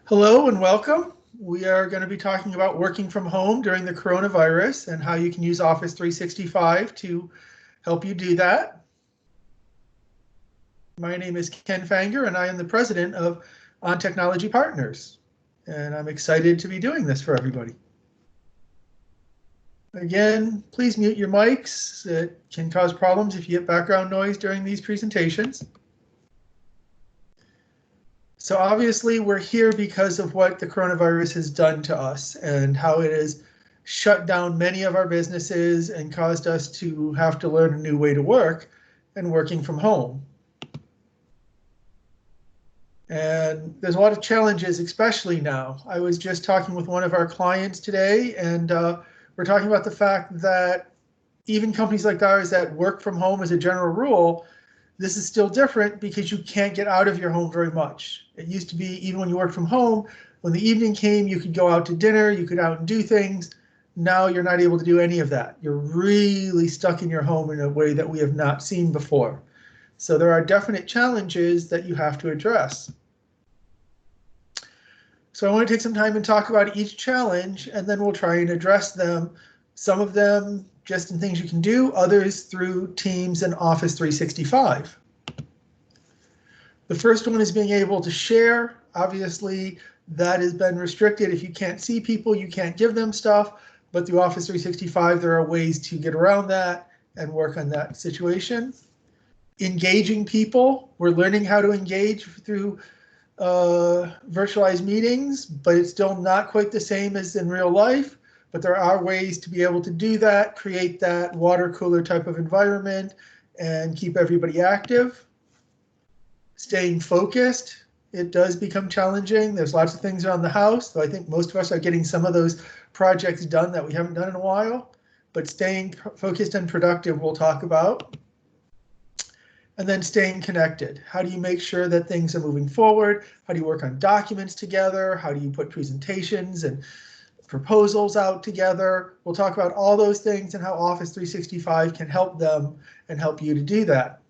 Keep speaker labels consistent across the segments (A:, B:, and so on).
A: Hello and welcome. We are going to be talking about working from home during the coronavirus and how you can use Office 365 to help you do that. My name is Ken Fanger and I am the president of On Technology Partners. And I'm excited to be doing this for everybody. Again, please mute your mics. It can cause problems if you get background noise during these presentations. So obviously we're here because of what the coronavirus has done to us and how it has shut down many of our businesses and caused us to have to learn a new way to work and working from home. And there's a lot of challenges, especially now. I was just talking with one of our clients today, and we're talking about the fact that even companies like ours that work from home as a general rule, this is still different because you can't get out of your home very much. It used to be even when you worked from home, when the evening came, you could go out to dinner, you could out and do things. Now you're not able to do any of that. You're really stuck in your home in a way that we have not seen before. So there are definite challenges that you have to address. So I want to take some time and talk about each challenge, and then we'll try and address them. Some of them just in things you can do, others through Teams and Office 365. The first one is being able to share. Obviously, that has been restricted. If you can't see people, you can't give them stuff. But through Office 365, there are ways to get around that and work on that situation. Engaging people. We're learning how to engage through virtualized meetings, but it's still not quite the same as in real life. But there are ways to be able to do that, create that water cooler type of environment and keep everybody active. Staying focused, it does become challenging. There's lots of things around the house, so I think most of us are getting some of those projects done that we haven't done in a while. But staying focused and productive we'll talk about. And then staying connected. How do you make sure that things are moving forward? How do you work on documents together? How do you put presentations and proposals out together? We'll talk about all those things and how Office 365 can help them and help you to do that.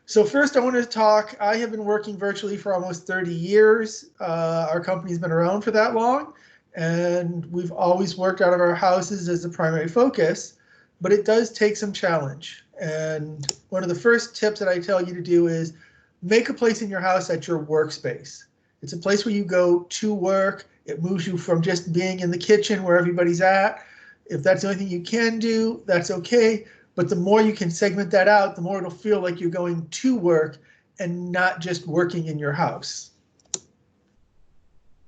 A: So first I want to talk, I have been working virtually for almost 30 years. Our company's been around for that long, and we've always worked out of our houses as the primary focus, but it does take some challenge. And one of the first tips that I tell you to do is make a place in your house at your workspace. It's a place where you go to work. It moves you from just being in the kitchen where everybody's at. If that's the only thing you can do, that's okay. But the more you can segment that out, the more it'll feel like you're going to work and not just working in your house.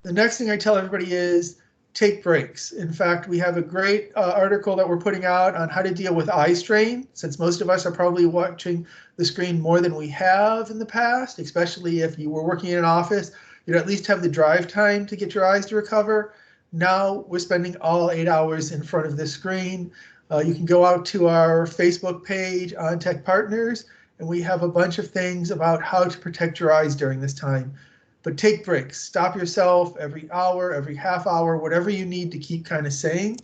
A: The next thing I tell everybody is take breaks. In fact, we have a great article that we're putting out on how to deal with eye strain, since most of us are probably watching the screen more than we have in the past, especially if you were working in an office. You'd at least have the drive time to get your eyes to recover. Now we're spending all 8 hours in front of the screen. You can go out to our Facebook page on Tech Partners, and we have a bunch of things about how to protect your eyes during this time. But take breaks. Stop yourself every hour, every half hour, whatever you need to keep kind of sane.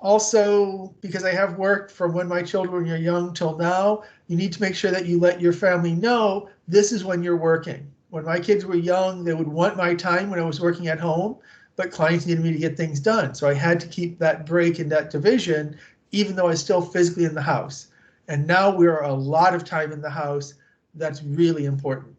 A: Also, because I have worked from when my children were young till now, you need to make sure that you let your family know this is when you're working. When my kids were young, they would want my time when I was working at home, but clients needed me to get things done. So I had to keep that break and that division, even though I was still physically in the house. And now we're a lot of time in the house. That's really important.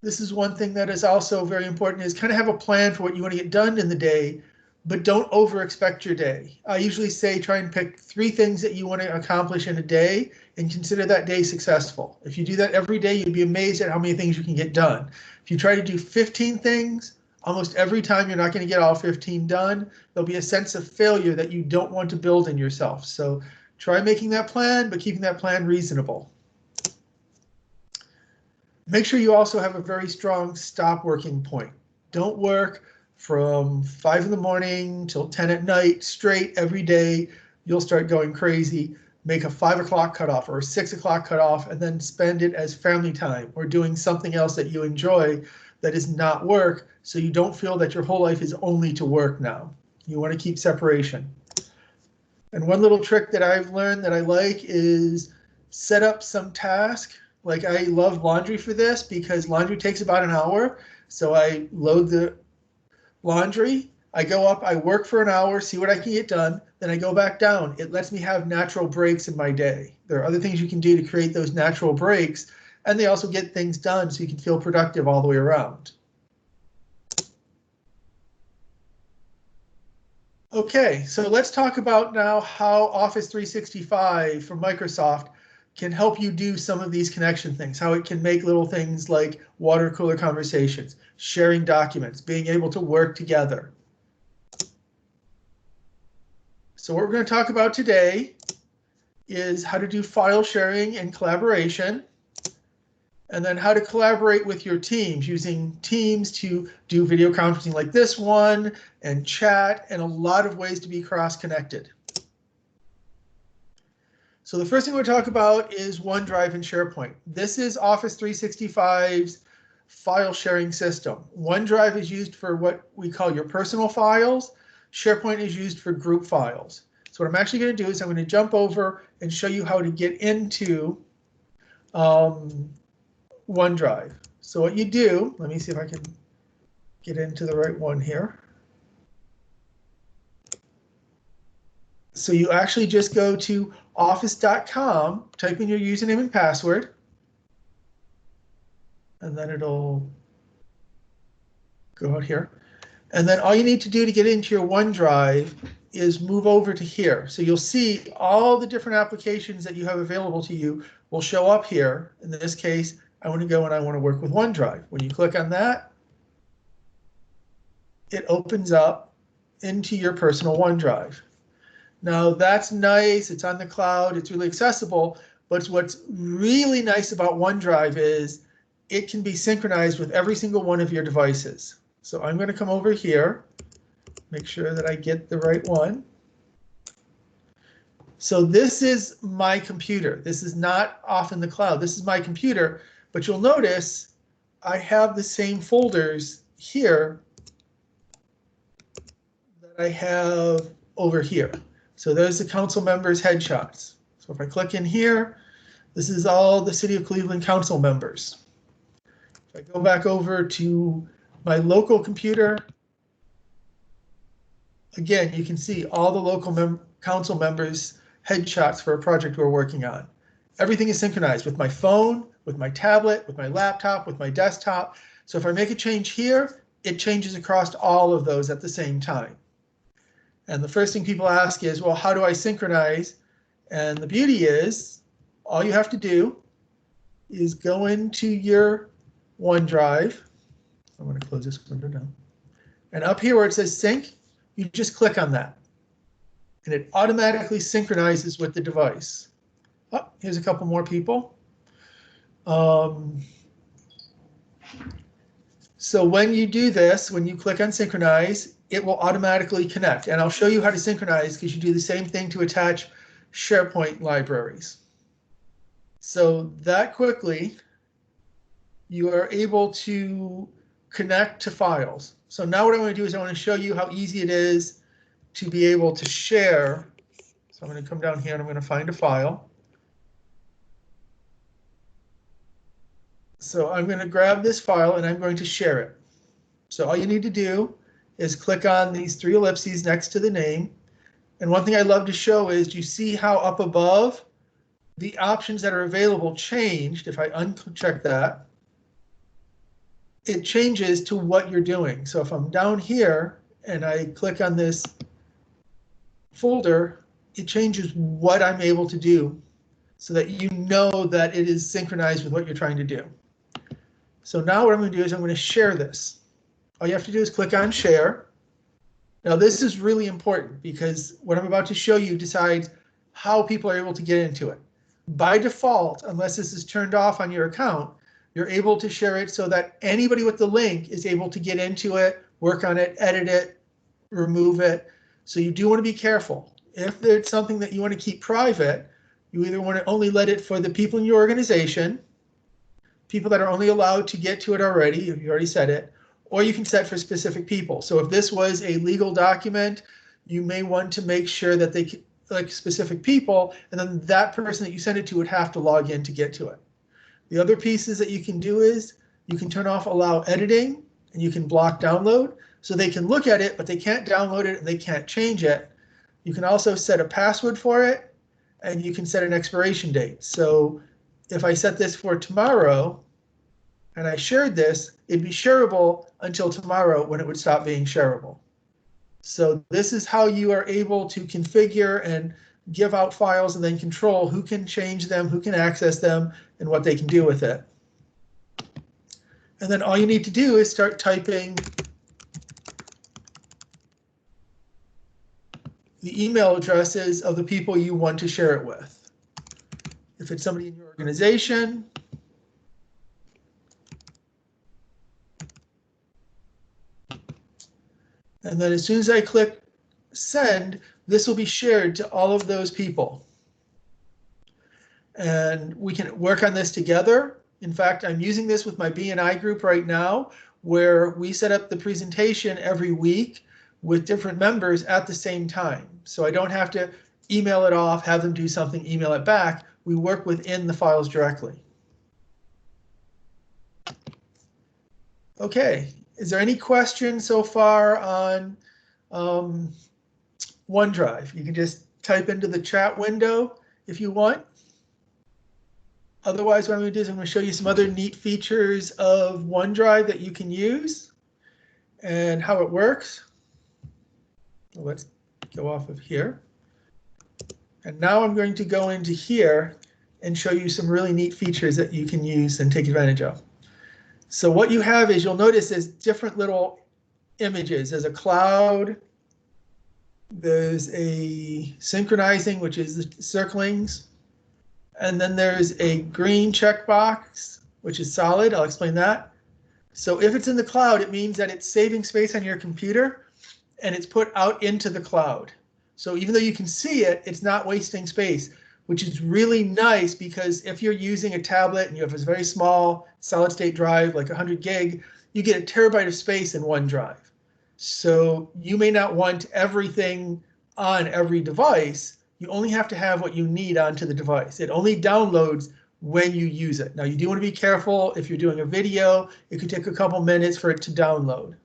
A: This is one thing that is also very important, is kind of have a plan for what you want to get done in the day, but don't over expect your day. I usually say try and pick 3 things that you want to accomplish in a day and consider that day successful. If you do that every day, you'd be amazed at how many things you can get done. If you try to do 15 things, almost every time you're not going to get all 15 done. There'll be a sense of failure that you don't want to build in yourself. So try making that plan, but keeping that plan reasonable. Make sure you also have a very strong stop working point. Don't work from 5 in the morning till 10 at night straight every day. You'll start going crazy. Make a 5 o'clock cutoff or a 6 o'clock cutoff, and then spend it as family time or doing something else that you enjoy that is not work, so you don't feel that your whole life is only to work now. You want to keep separation. And one little trick that I've learned that I like is set up some task. Like I love laundry for this because laundry takes about an hour. So I load the laundry, I go up, I work for an hour, see what I can get done, then I go back down. It lets me have natural breaks in my day. There are other things you can do to create those natural breaks, and they also get things done so you can feel productive all the way around. Okay, so let's talk about now how Office 365 from Microsoft can help you do some of these connection things, how it can make little things like water cooler conversations, sharing documents, being able to work together. So what we're going to talk about today is how to do file sharing and collaboration, and then how to collaborate with your teams using Teams to do video conferencing like this one, and chat, and a lot of ways to be cross-connected. So the first thing we'll talk about is OneDrive and SharePoint. This is Office 365's file sharing system. OneDrive is used for what we call your personal files. SharePoint is used for group files. So what I'm actually going to do is I'm going to jump over and show you how to get into OneDrive. So what you do, let me see if I can get into the right one here. So you actually just go to office.com, type in your username and password, and then it'll go out here. And then all you need to do to get into your OneDrive is move over to here. So you'll see all the different applications that you have available to you will show up here. In this case, I want to go and I want to work with OneDrive. When you click on that, it opens up into your personal OneDrive. Now that's nice, it's on the cloud, it's really accessible, but what's really nice about OneDrive is it can be synchronized with every single one of your devices. So I'm going to come over here, make sure that I get the right one. So this is my computer. This is not off in the cloud. This is my computer, but you'll notice I have the same folders here that I have over here. So there's the council members' headshots. So if I click in here, this is all the City of Cleveland council members. If I go back over to my local computer, again, you can see all the local council members' headshots for a project we're working on. Everything is synchronized with my phone, with my tablet, with my laptop, with my desktop. So if I make a change here, it changes across all of those at the same time. And the first thing people ask is, well, how do I synchronize? And the beauty is, all you have to do is go into your OneDrive. I'm going to close this window down. And up here where it says sync, you just click on that. And it automatically synchronizes with the device. Oh, here's a couple more people. So when you do this, when you click on synchronize, it will automatically connect. And I'll show you how to synchronize because you do the same thing to attach SharePoint libraries. So that quickly, you are able to connect to files. So now what I want to do is I want to show you how easy it is to be able to share. So I'm going to come down here and I'm going to find a file. So I'm going to grab this file and I'm going to share it. So all you need to do is click on these three ellipses next to the name. And one thing I love to show is you see how up above the options that are available changed. If I uncheck that, it changes to what you're doing. So if I'm down here and I click on this folder, it changes what I'm able to do so that you know that it is synchronized with what you're trying to do. So now what I'm going to do is I'm going to share this. All you have to do is click on share. Now this is really important because what I'm about to show you decides how people are able to get into it. By default, unless this is turned off on your account, you're able to share it so that anybody with the link is able to get into it, work on it, edit it, remove it. So you do want to be careful. If it's something that you want to keep private, you either want to only let it for the people in your organization, people that are only allowed to get to it already, if you already said it, or you can set for specific people. So if this was a legal document, you may want to make sure that they like specific people, and then that person that you send it to would have to log in to get to it. The other pieces that you can do is you can turn off allow editing, and you can block download, so they can look at it, but they can't download it and they can't change it. You can also set a password for it, and you can set an expiration date. So if I set this for tomorrow and I shared this, it'd be shareable until tomorrow when it would stop being shareable. So this is how you are able to configure and give out files and then control who can change them, who can access them, and what they can do with it. And then all you need to do is start typing the email addresses of the people you want to share it with. If it's somebody in your organization, and then as soon as I click send, this will be shared to all of those people. And we can work on this together. In fact, I'm using this with my BNI group right now, where we set up the presentation every week with different members at the same time. So I don't have to email it off, have them do something, email it back. We work within the files directly. Okay, is there any questions so far on OneDrive? You can just type into the chat window if you want. Otherwise, what I'm going to do is I'm going to show you some other neat features of OneDrive that you can use and how it works. Let's go off of here. And now I'm going to go into here and show you some really neat features that you can use and take advantage of. So what you have is, you'll notice there's different little images. There's a cloud. There's a synchronizing, which is the circlings. And then there's a green checkbox, which is solid. I'll explain that. So if it's in the cloud, it means that it's saving space on your computer and it's put out into the cloud. So even though you can see it, it's not wasting space, which is really nice, because if you're using a tablet and you have a very small solid state drive, like 100 gig, you get a terabyte of space in OneDrive. So you may not want everything on every device. You only have to have what you need onto the device. It only downloads when you use it. Now, you do want to be careful. If you're doing a video, it could take a couple minutes for it to download.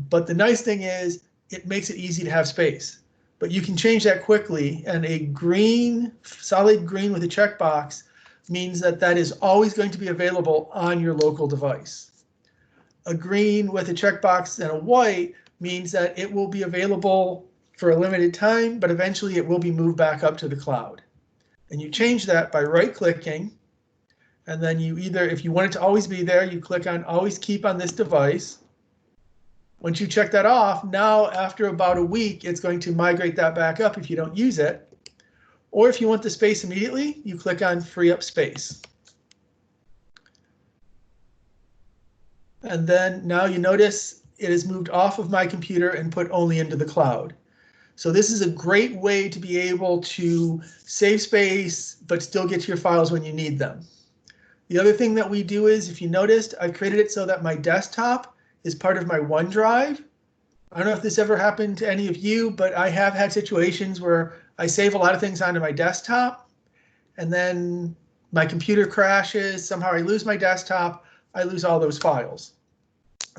A: But the nice thing is, it makes it easy to have space. But you can change that quickly, and a green, solid green with a checkbox means that that is always going to be available on your local device. A green with a checkbox and a white means that it will be available for a limited time, but eventually it will be moved back up to the cloud. And you change that by right-clicking, and then you either, if you want it to always be there, you click on Always Keep on this device. Once you check that off, now after about a week, it's going to migrate that back up if you don't use it. Or if you want the space immediately, you click on Free Up Space. And then now you notice it is moved off of my computer and put only into the cloud. So this is a great way to be able to save space, but still get to your files when you need them. The other thing that we do is, if you noticed, I've created it so that my desktop is part of my OneDrive. I don't know if this ever happened to any of you, but I have had situations where I save a lot of things onto my desktop, and then my computer crashes, somehow I lose my desktop, I lose all those files.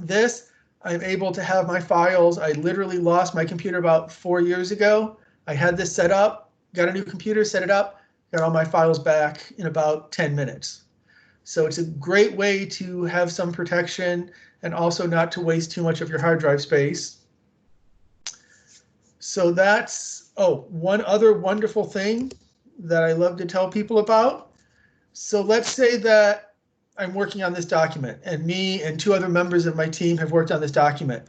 A: This, I'm able to have my files. I literally lost my computer about 4 years ago. I had this set up, got a new computer, set it up, got all my files back in about 10 minutes. So it's a great way to have some protection and also not to waste too much of your hard drive space. So that's, oh, one other wonderful thing that I love to tell people about. So let's say that I'm working on this document, and me and 2 other members of my team have worked on this document,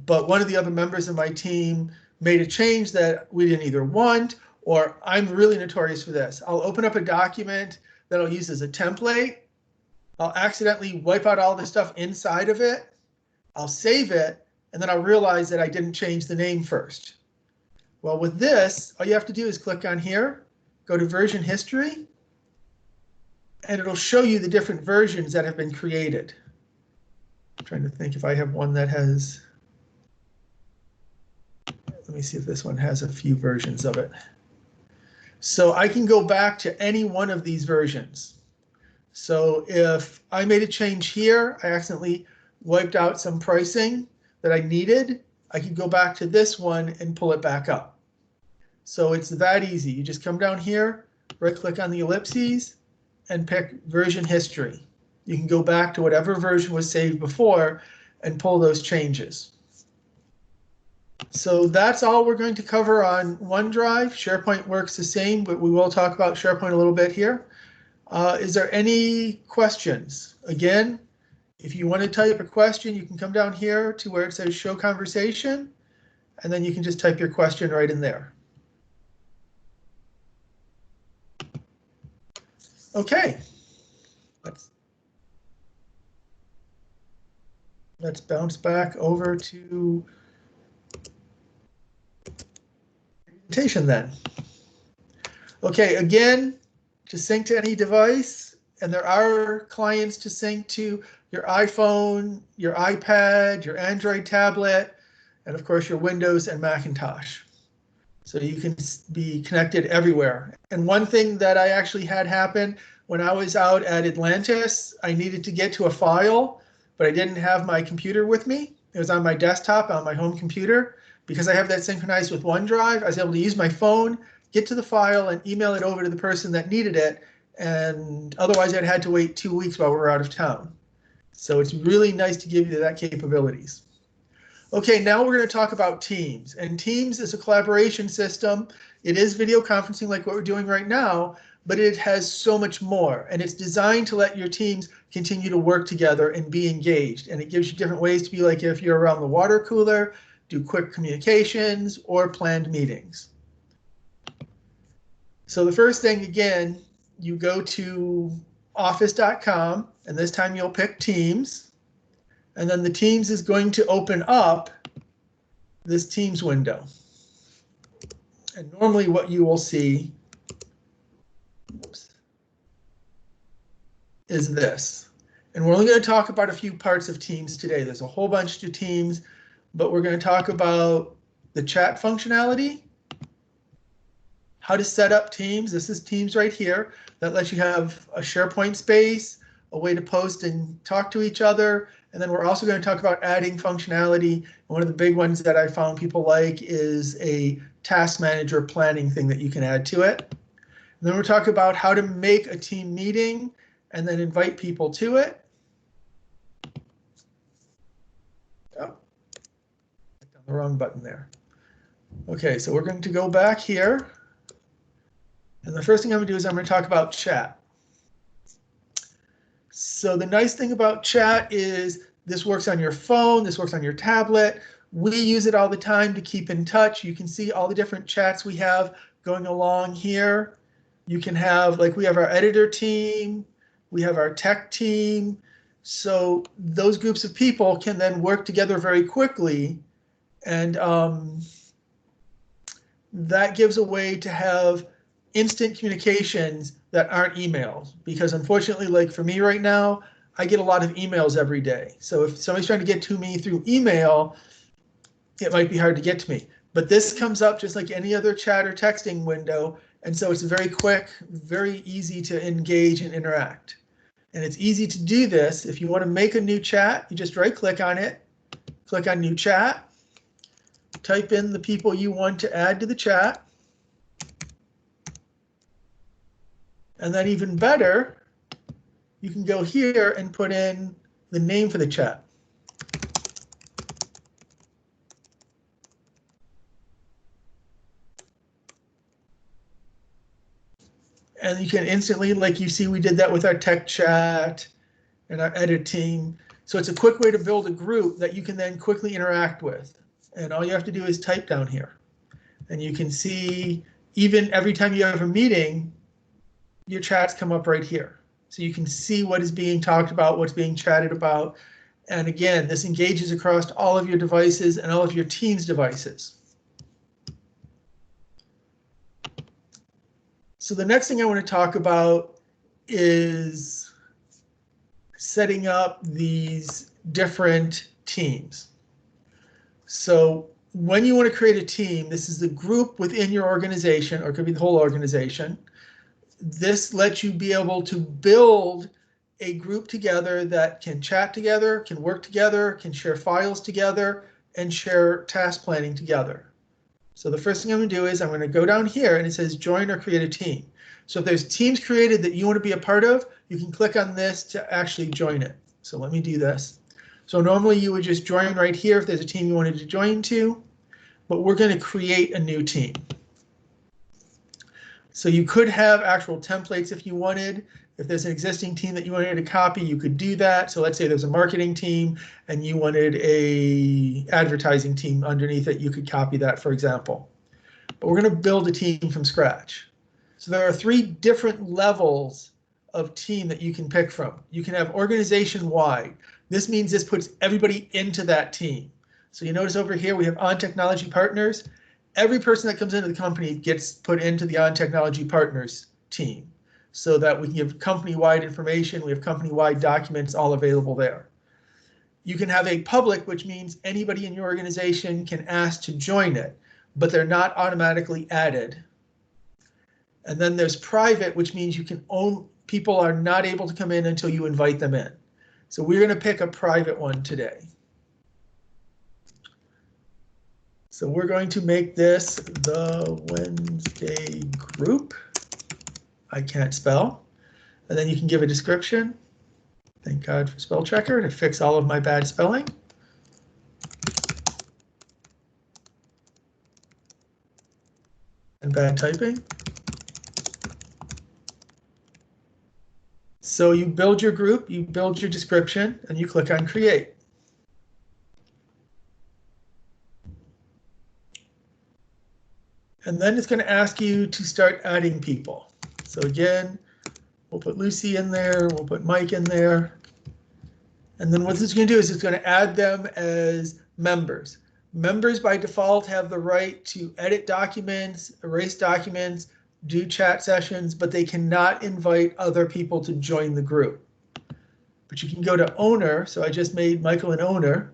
A: but one of the other members of my team made a change that we didn't either want, or I'm really notorious for this. I'll open up a document that I'll use as a template. I'll accidentally wipe out all the stuff inside of it. I'll save it, and then I'll realize that I didn't change the name first. Well, with this, all you have to do is click on here, go to version history, and it'll show you the different versions that have been created. I'm trying to think if I have one that has, let me see if this one has a few versions of it. So I can go back to any one of these versions. So if I made a change here, I accidentally wiped out some pricing that I needed, I could go back to this one and pull it back up. So it's that easy. You just come down here, right click on the ellipses, and pick version history. You can go back to whatever version was saved before and pull those changes. So that's all we're going to cover on OneDrive. SharePoint works the same, but we will talk about SharePoint a little bit here. Is there any questions? Again, if you want to type a question, you can come down here to where it says show conversation, and then you can just type your question right in there. Okay. Let's bounce back over to presentation then. Okay, again, to sync to any device, and there are clients to sync to your iPhone, your iPad, your Android tablet, and of course your Windows and Macintosh. So you can be connected everywhere. And one thing that I actually had happen when I was out at Atlantis, I needed to get to a file, but I didn't have my computer with me. It was on my desktop on my home computer. Because I have that synchronized with OneDrive, I was able to use my phone, get to the file, and email it over to the person that needed it. And otherwise, I'd had to wait 2 weeks while we were out of town. So it's really nice to give you that capabilities. Okay, now we're going to talk about Teams. And Teams is a collaboration system. It is video conferencing like what we're doing right now, but it has so much more. And it's designed to let your teams continue to work together and be engaged. And it gives you different ways to be like if you're around the water cooler, do quick communications or planned meetings. So the first thing, again, you go to office.com, and this time you'll pick Teams. And then the Teams is going to open up this Teams window. And normally what you will see is this. And we're only going to talk about a few parts of Teams today. There's a whole bunch to Teams, but we're going to talk about the chat functionality, how to set up Teams. This is Teams right here. That lets you have a SharePoint space, a way to post and talk to each other. And then we're also going to talk about adding functionality. And one of the big ones that I found people like is a task manager planning thing that you can add to it. And then we'll talk about how to make a team meeting and then invite people to it. Oh, the wrong button there. Okay, so we're going to go back here. And the first thing I'm going to do is I'm going to talk about chat. So the nice thing about chat is this works on your phone, this works on your tablet. We use it all the time to keep in touch. You can see all the different chats we have going along here. You can have, like, we have our editor team, we have our tech team. So those groups of people can then work together very quickly. And that gives a way to have instant communications that aren't emails, because unfortunately, like for me right now, I get a lot of emails every day. So if somebody's trying to get to me through email, it might be hard to get to me. But this comes up just like any other chat or texting window. And so it's very quick, very easy to engage and interact. And it's easy to do this. If you want to make a new chat, you just right click on it, click on new chat, type in the people you want to add to the chat. And then even better, you can go here and put in the name for the chat. And you can instantly, like you see, we did that with our tech chat and our edit team. So it's a quick way to build a group that you can then quickly interact with. And all you have to do is type down here. And you can see even every time you have a meeting, your chats come up right here. So you can see what is being talked about, what's being chatted about. And again, this engages across all of your devices and all of your team's devices. So the next thing I want to talk about is setting up these different teams. So when you want to create a team, this is the group within your organization, or it could be the whole organization. This lets you be able to build a group together that can chat together, can work together, can share files together, and share task planning together. So the first thing I'm going to do is I'm going to go down here and it says join or create a team. So if there's teams created that you want to be a part of, you can click on this to actually join it. So let me do this. So normally you would just join right here if there's a team you wanted to join to, but we're going to create a new team. So you could have actual templates if you wanted. If there's an existing team that you wanted to copy, you could do that. So let's say there's a marketing team and you wanted a advertising team underneath it, you could copy that, for example. But we're going to build a team from scratch. So there are 3 different levels of team that you can pick from. You can have organization-wide. This means this puts everybody into that team. So you notice over here we have On Technology Partners. Every person that comes into the company gets put into the On Technology Partners team so that we can give company-wide information. We have company-wide documents all available there. You can have a public, which means anybody in your organization can ask to join it, but they're not automatically added. And then there's private, which means you can own, people are not able to come in until you invite them in. So we're going to pick a private one today. So we're going to make this the Wednesday group. I can't spell. And then you can give a description. Thank God for spell checker to fix all of my bad spelling. And bad typing. So you build your group, you build your description, and you click on create. And then it's going to ask you to start adding people. So again, we'll put Lucy in there, we'll put Mike in there. And then what this is going to do is it's going to add them as members. Members by default have the right to edit documents, erase documents, do chat sessions, but they cannot invite other people to join the group. But you can go to owner. So I just made Michael an owner.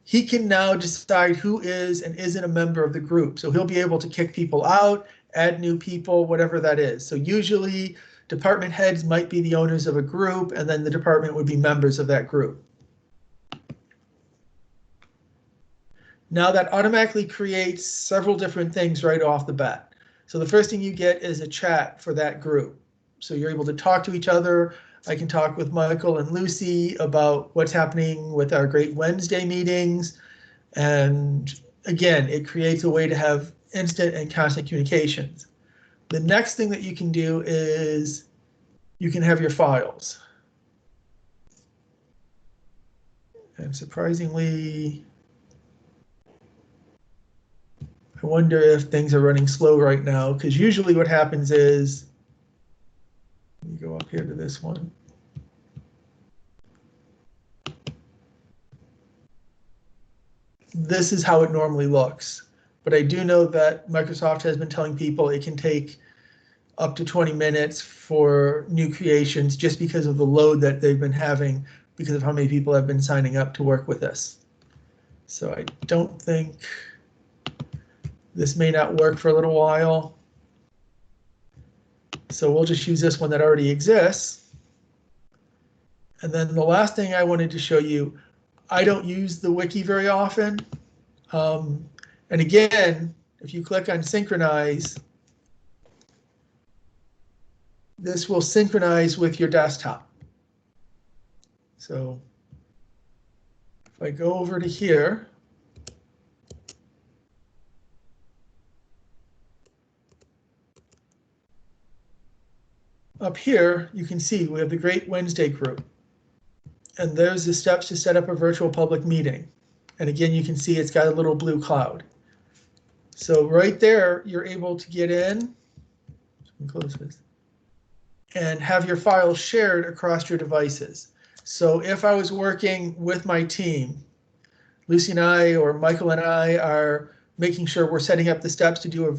A: He can now decide who is and isn't a member of the group. So he'll be able to kick people out, add new people, whatever that is. So usually department heads might be the owners of a group, and then the department would be members of that group. Now that automatically creates several different things right off the bat. So the first thing you get is a chat for that group. So you're able to talk to each other. I can talk with Michael and Lucy about what's happening with our Great Wednesday meetings. And again, it creates a way to have instant and constant communications. The next thing that you can do is you can have your files. And surprisingly, I wonder if things are running slow right now, because usually what happens is, let me go up here to this one. This is how it normally looks. But I do know that Microsoft has been telling people it can take up to 20 minutes for new creations just because of the load that they've been having because of how many people have been signing up to work with us. So I don't think this may not work for a little while. So we'll just use this one that already exists. And then the last thing I wanted to show you, I don't use the wiki very often. And again, if you click on synchronize, this will synchronize with your desktop. So if I go over to here, up here, you can see we have the Great Wednesday group. And there's the steps to set up a virtual public meeting. And again, you can see it's got a little blue cloud. So right there, you're able to get in, close this, and have your files shared across your devices. So if I was working with my team, Lucy and I or Michael and I are making sure we're setting up the steps to do a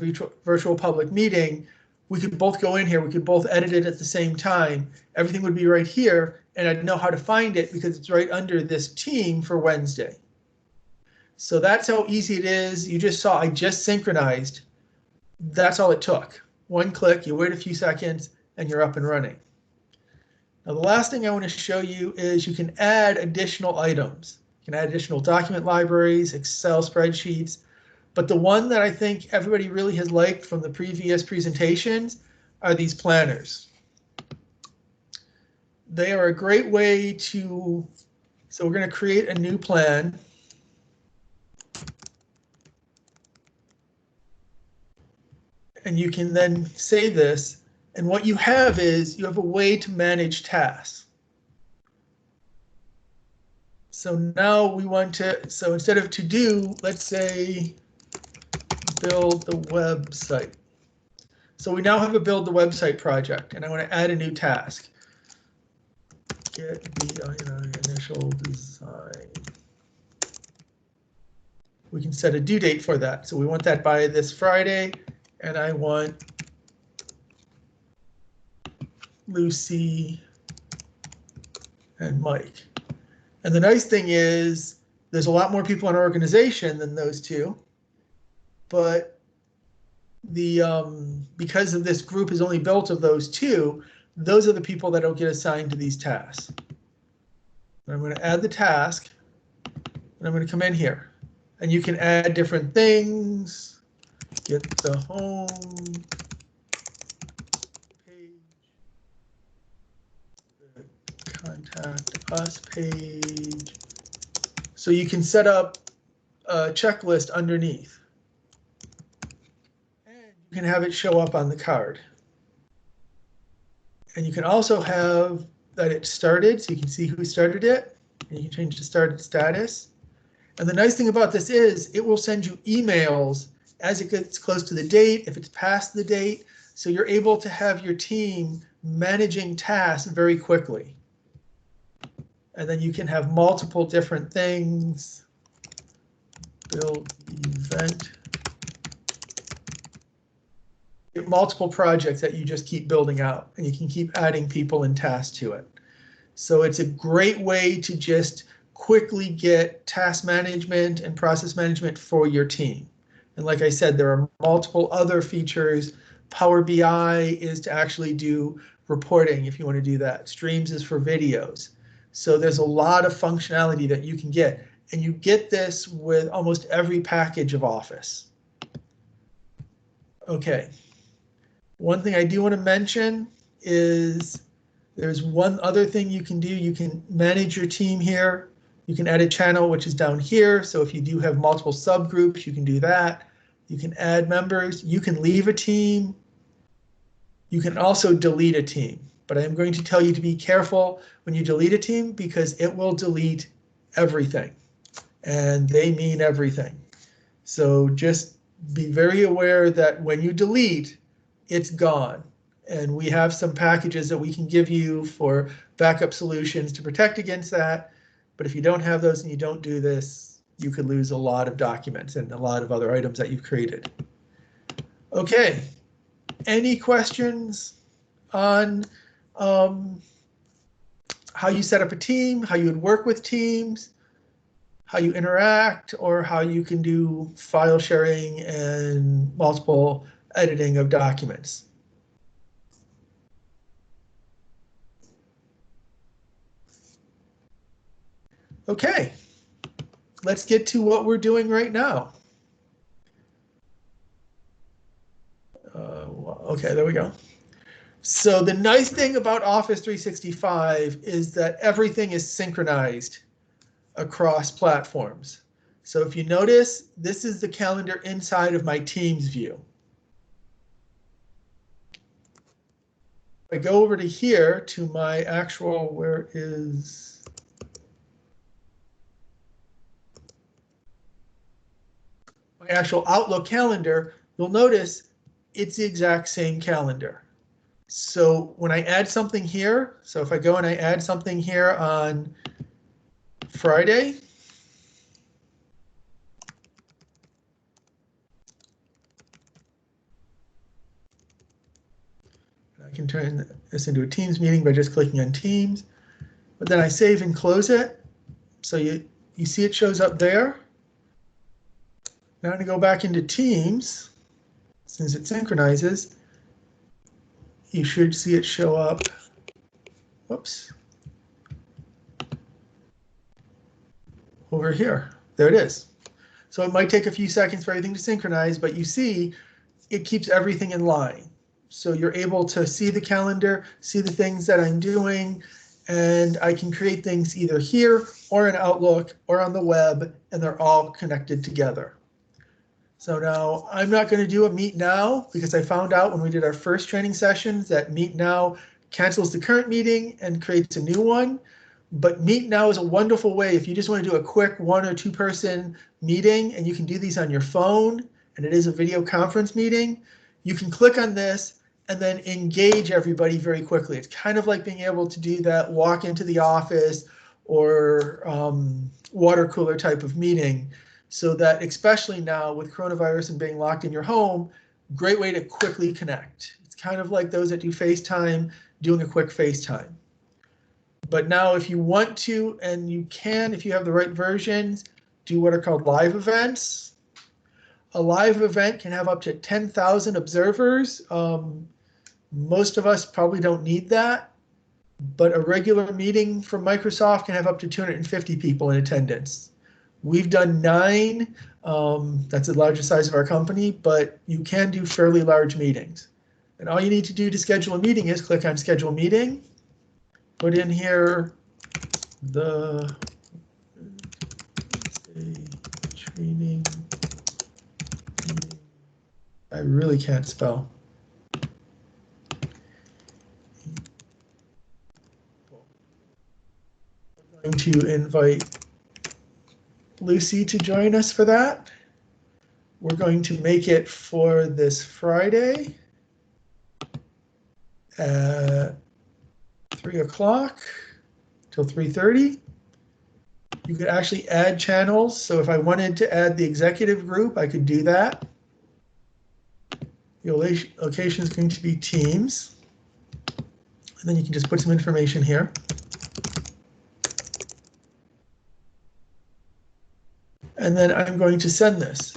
A: virtual public meeting, we could both go in here, we could both edit it at the same time. Everything would be right here, and I'd know how to find it because it's right under this team for Wednesday. So that's how easy it is. You just saw I just synchronized. That's all it took. One click, you wait a few seconds, and you're up and running. Now, the last thing I want to show you is you can add additional items. You can add additional document libraries, Excel spreadsheets. But the one that I think everybody really has liked from the previous presentations are these planners. They are a great way to, so we're going to create a new plan. And you can then save this. And what you have is you have a way to manage tasks. So now we want to, so instead of to do, let's say, build the website. So we now have a build the website project, and I want to add a new task. Get the initial design. We can set a due date for that. So we want that by this Friday, and I want Lucy and Mike. And the nice thing is there's a lot more people in our organization than those two, but because of this group is only built of those two, those are the people that will get assigned to these tasks. And I'm going to add the task, and I'm going to come in here, and you can add different things. Get the home page, the contact us page. So you can set up a checklist underneath. And you can have it show up on the card. And you can also have that it started, so you can see who started it. And you can change the started status. And the nice thing about this is it will send you emails as it gets close to the date, if it's past the date. So you're able to have your team managing tasks very quickly. And then you can have multiple different things. Build event. Multiple projects that you just keep building out, and you can keep adding people and tasks to it. So it's a great way to just quickly get task management and process management for your team. And like I said, there are multiple other features. Power BI is to actually do reporting if you want to do that. Streams is for videos. So there's a lot of functionality that you can get, and you get this with almost every package of Office. Okay. One thing I do want to mention is there's one other thing you can do. You can manage your team here. You can add a channel, which is down here. So if you do have multiple subgroups, you can do that. You can add members. You can leave a team. You can also delete a team. But I'm going to tell you to be careful when you delete a team, because it will delete everything. And they mean everything. So just be very aware that when you delete, it's gone. And we have some packages that we can give you for backup solutions to protect against that. But if you don't have those and you don't do this, you could lose a lot of documents and a lot of other items that you've created. Okay, any questions on how you set up a team, how you would work with teams, how you interact, or how you can do file sharing and multiple editing of documents? Okay, let's get to what we're doing right now. Okay, there we go. So the nice thing about Office 365 is that everything is synchronized across platforms. So if you notice, this is the calendar inside of my Teams view. I go over to here to my actual, where is my actual Outlook calendar, you'll notice it's the exact same calendar. So when I add something here, so if I go and I add something here on Friday, I can turn this into a Teams meeting by just clicking on Teams, but then I save and close it. So you see it shows up there. Now I'm going to go back into Teams. Since it synchronizes, you should see it show up. Whoops. Over here. There it is. So it might take a few seconds for everything to synchronize, but you see it keeps everything in line. So you're able to see the calendar, see the things that I'm doing, and I can create things either here or in Outlook or on the web, and they're all connected together. So now I'm not going to do a Meet Now because I found out when we did our first training sessions that Meet Now cancels the current meeting and creates a new one. But Meet Now is a wonderful way if you just want to do a quick 1 or 2 person meeting, and you can do these on your phone, and it is a video conference meeting. You can click on this and then engage everybody very quickly. It's kind of like being able to do that walk into the office or water cooler type of meeting, so that especially now with coronavirus and being locked in your home, great way to quickly connect. It's kind of like those that do FaceTime, doing a quick FaceTime. But now if you want to, and you can, if you have the right versions, do what are called live events. A live event can have up to 10,000 observers. Most of us probably don't need that, but a regular meeting from Microsoft can have up to 250 people in attendance. We've done 9. That's the largest size of our company, but you can do fairly large meetings. And all you need to do to schedule a meeting is click on Schedule Meeting. Put in here the training. I really can't spell. I'm going to invite Lucy to join us for that. We're going to make it for this Friday at 3 o'clock till 3:30. You could actually add channels. So if I wanted to add the executive group, I could do that. The location is going to be Teams. And then you can just put some information here. And then I'm going to send this.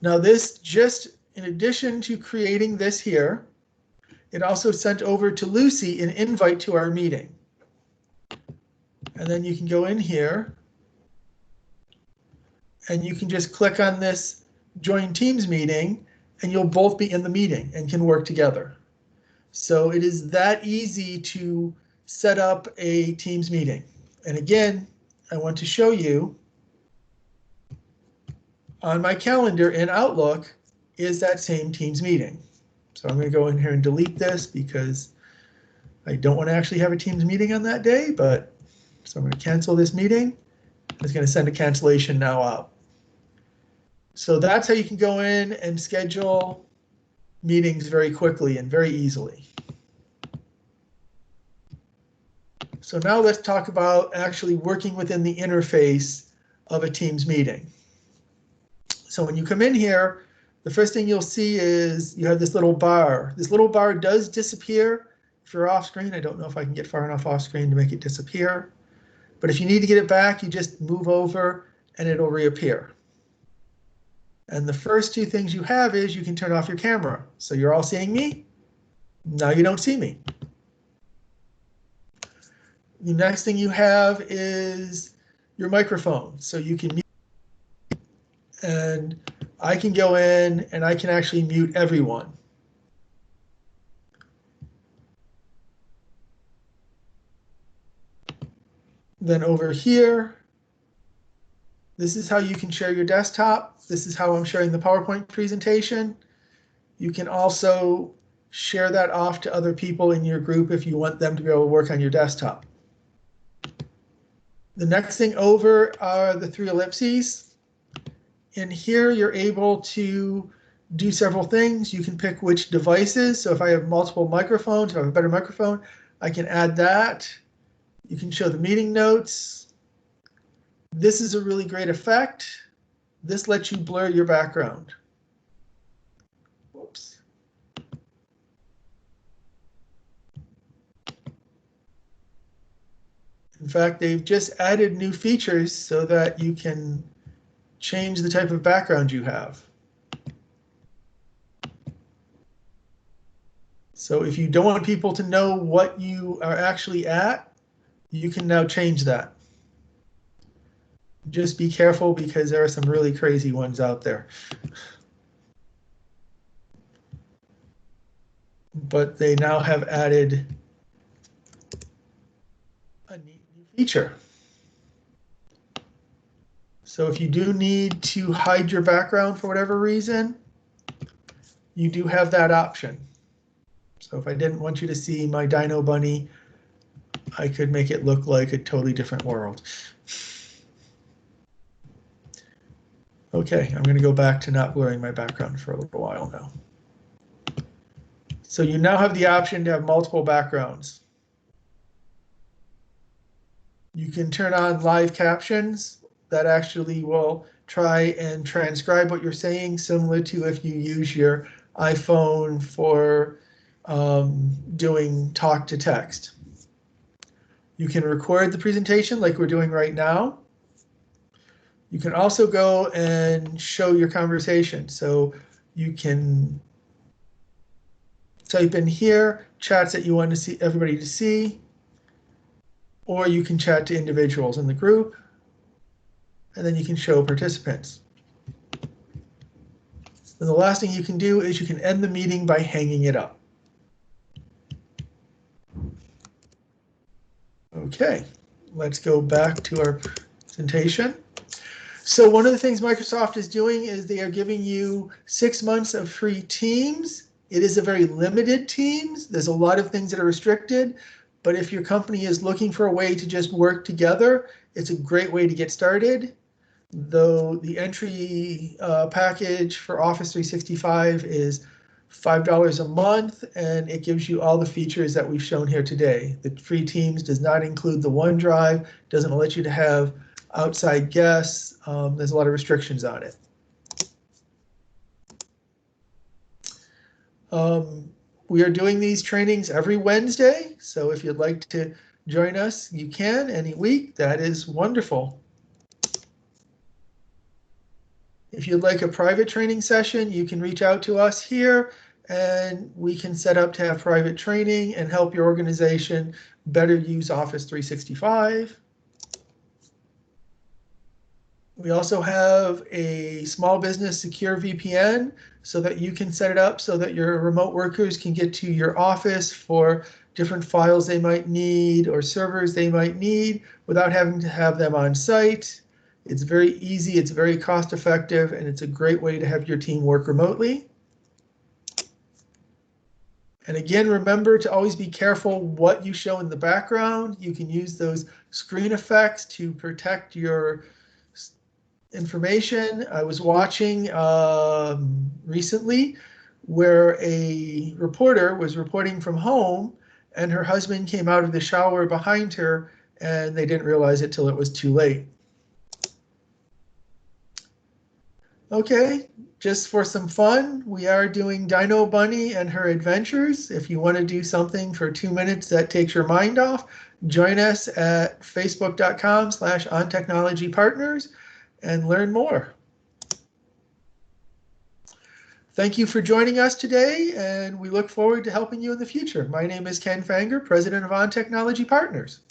A: Now this, just in addition to creating this here, it also sent over to Lucy an invite to our meeting. And then you can go in here and you can just click on this Join Teams meeting, and you'll both be in the meeting and can work together. So it is that easy to set up a Teams meeting. And again, I want to show you on my calendar in Outlook is that same Teams meeting. So I'm going to go in here and delete this because I don't want to actually have a Teams meeting on that day, but so I'm going to cancel this meeting. It's going to send a cancellation now out. So that's how you can go in and schedule meetings very quickly and very easily. So now let's talk about actually working within the interface of a Teams meeting. So when you come in here, the first thing you'll see is you have this little bar. This little bar does disappear if you're off screen. I don't know if I can get far enough off screen to make it disappear. But if you need to get it back, you just move over and it'll reappear. And the first 2 things you have is you can turn off your camera. So you're all seeing me. Now you don't see me. The next thing you have is your microphone. So you can mute, and I can go in and I can actually mute everyone. Then over here, this is how you can share your desktop. This is how I'm sharing the PowerPoint presentation. You can also share that off to other people in your group if you want them to be able to work on your desktop. The next thing over are the 3 ellipses. In here, you're able to do several things. You can pick which devices. So if I have multiple microphones, if I have a better microphone, I can add that. You can show the meeting notes. This is a really great effect. This lets you blur your background. Whoops. In fact, they've just added new features so that you can change the type of background you have. So if you don't want people to know what you are actually at, you can now change that. Just be careful because there are some really crazy ones out there. But they now have added a neat new feature. So if you do need to hide your background for whatever reason, you do have that option. So if I didn't want you to see my Dino Bunny, I could make it look like a totally different world. Okay, I'm going to go back to not blurring my background for a little while now. So you now have the option to have multiple backgrounds. You can turn on live captions that actually will try and transcribe what you're saying, similar to if you use your iPhone for doing talk to text. You can record the presentation like we're doing right now. You can also go and show your conversation. So you can type in here chats that you want to see everybody to see, or you can chat to individuals in the group, and then you can show participants. And the last thing you can do is you can end the meeting by hanging it up. Okay, let's go back to our presentation. So one of the things Microsoft is doing is they are giving you 6 months of free Teams. It is a very limited Teams. There's a lot of things that are restricted, but if your company is looking for a way to just work together, it's a great way to get started. Though the entry package for Office 365 is $5 a month, and it gives you all the features that we've shown here today. The free Teams does not include the OneDrive, doesn't let you to have outside guests. There's a lot of restrictions on it. We are doing these trainings every Wednesday, so if you'd like to join us, you can any week. That is wonderful. If you'd like a private training session, you can reach out to us here and we can set up to have private training and help your organization better use Office 365. We also have a small business secure VPN so that you can set it up so that your remote workers can get to your office for different files they might need or servers they might need without having to have them on site. It's very easy, it's very cost effective, and it's a great way to have your team work remotely. And again, remember to always be careful what you show in the background. You can use those screen effects to protect your information. I was watching recently where a reporter was reporting from home and her husband came out of the shower behind her and they didn't realize it till it was too late. Okay, just for some fun, we are doing Dino Bunny and her adventures. If you want to do something for 2 minutes that takes your mind off, join us at facebook.com/ontechnologypartners and learn more. Thank you for joining us today, and we look forward to helping you in the future. My name is Ken Fanger, President of OnTechnology Partners.